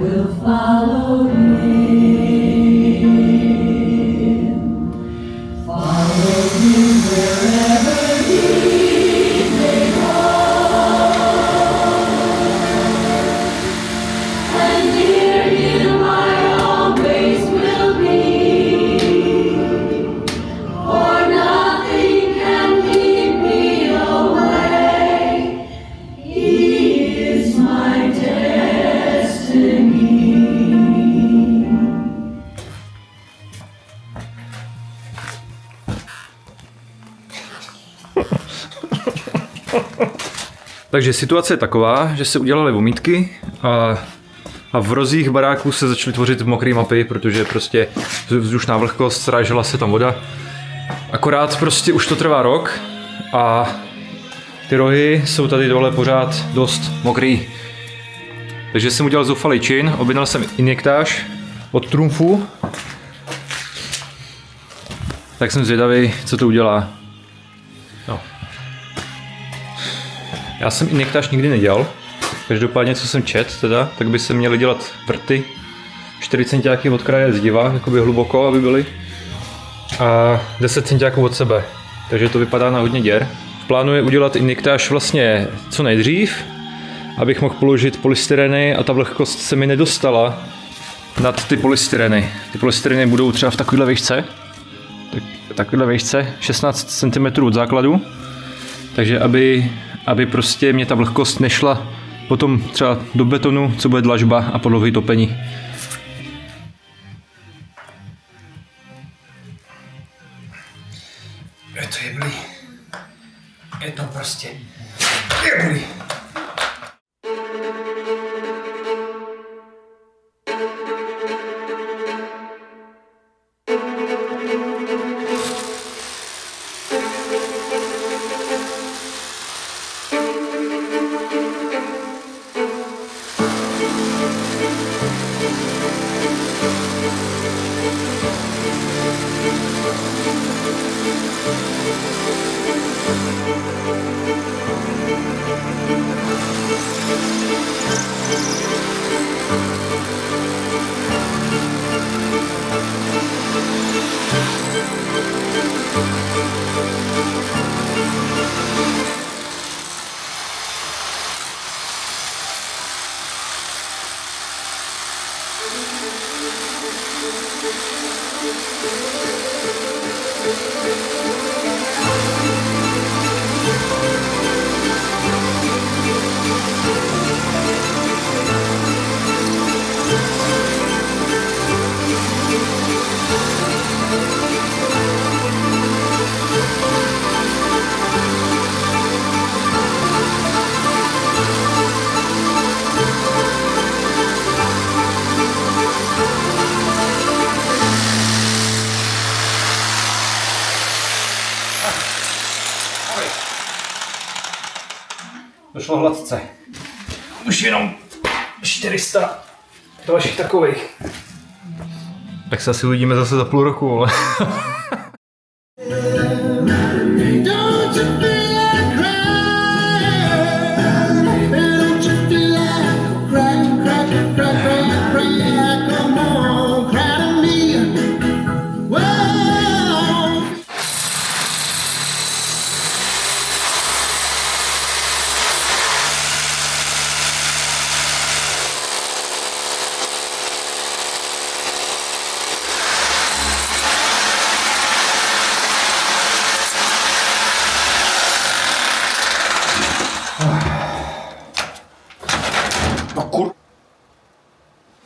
will follow him. Follow him wherever he may go. And near him I always will be. For nothing can keep me away. He is my destiny. Takže situace je taková, že se udělaly vomítky a v rozích baráků se začaly tvořit mokré mapy, protože prostě vzdušná vlhkost, srážela se tam voda. Akorát prostě už to trvá rok a ty rohy jsou tady dole pořád dost mokrý. Takže jsem udělal zoufalý čin, objednal jsem injektáž od Trumfu. Tak jsem zvědavý, co to udělá. No. Já jsem injektáž nikdy nedělal. Každopádně, co jsem čet, teda, tak by se měly dělat vrty 4 centiáky od kraje zdiva, jakoby hluboko, aby byly. A 10 centiáků od sebe. Takže to vypadá na hodně děr. Plánuje udělat injektáž vlastně co nejdřív, abych mohl položit polystyreny a ta vlhkost se mi nedostala nad ty polystyreny. Ty polystyreny budou třeba v takovéhle výšce. Takovéhle výšce, 16 cm od základu. Takže aby prostě mě ta vlhkost nešla potom třeba do betonu, co bude dlažba a podlohy topení. Je to jeblý. Je to prostě jeblý. Došlo hladce. Už jenom 400 dalších takových. Tak se asi uvidíme zase za půl roku, ale...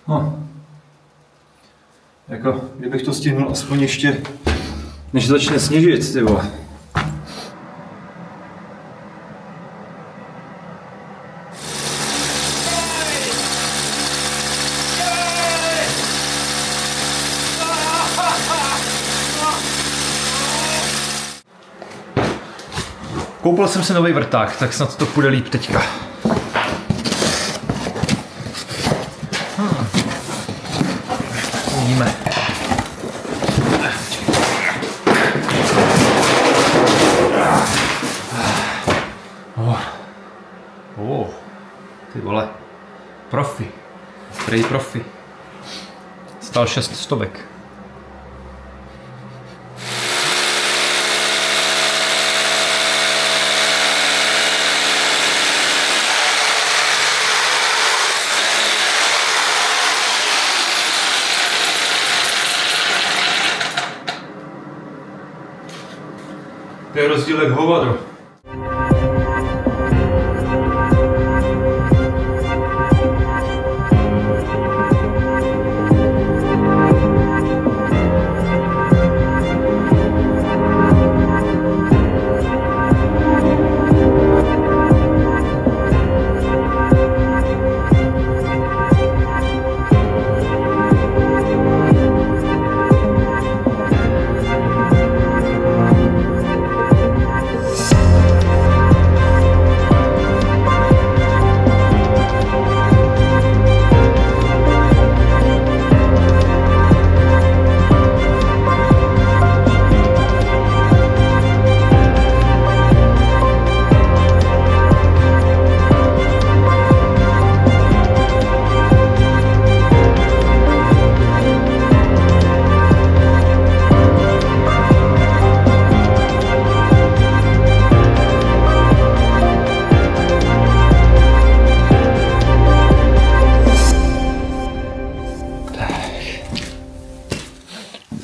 No. Jako, kdybych to stihnul aspoň ještě, než začne sněžit, ty vole. Koupil jsem si nový vrták, tak snad to půjde líp teďka. Uvidíme. Ty vole, profi. Prej profi. Stál 600. To je rozdíl jak hovado.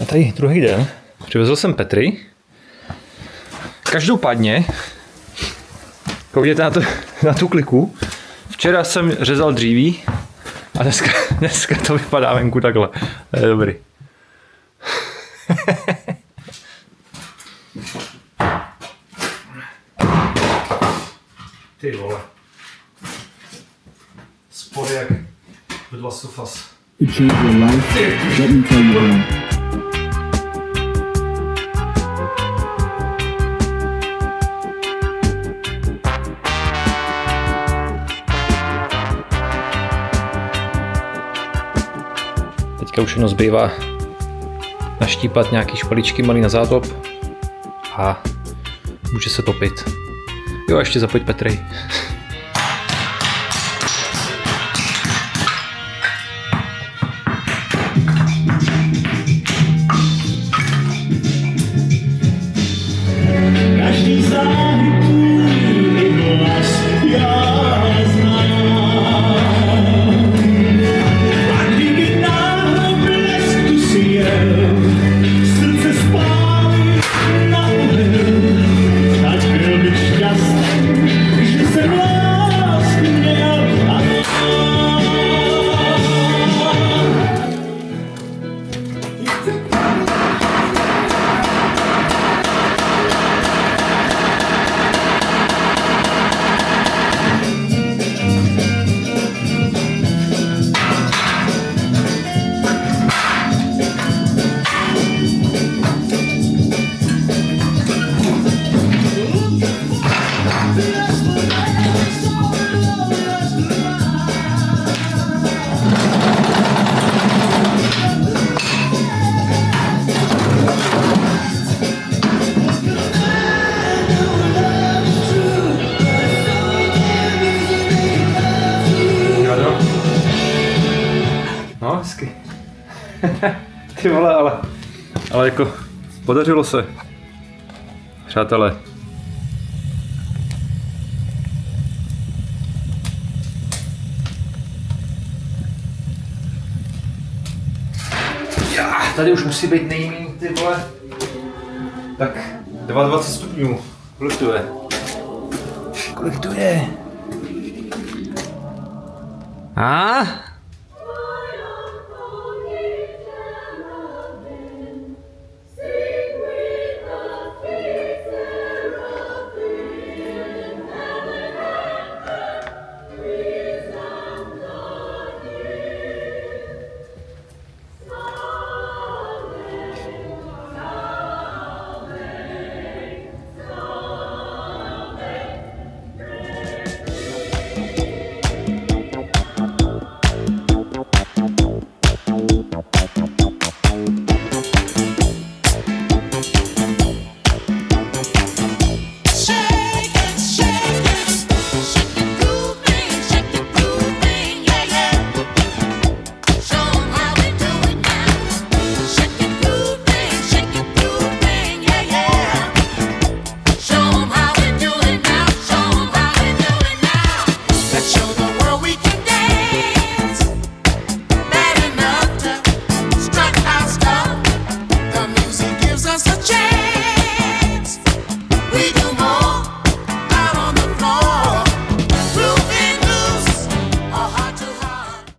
A tady druhý den. Přivezl jsem Petry. Každopádně, koukněte na tu kliku. Včera jsem řezal dříví a dneska to vypadá venku takhle. To je dobrý. Ty vole. Spory jak v Last of Us. To change your life, let me tell you how. Teďka už jenom zbývá naštípat nějaký špaličky malý na zátop a může se topit. Jo, a ještě zapojit Petrej. Každý záhyb tvůj hlas já znám. A kdyby náhle blesk tu si jel, srdce spálí na oheň, tak byl bych šťastný, že jsem lásku měl a No, hezky. Ty vole, ale jako podařilo se. Přátelé. Tady už musí být nejméně, ty vole. Tak 22 stupňů. Kolik to je? Kolik to je? A?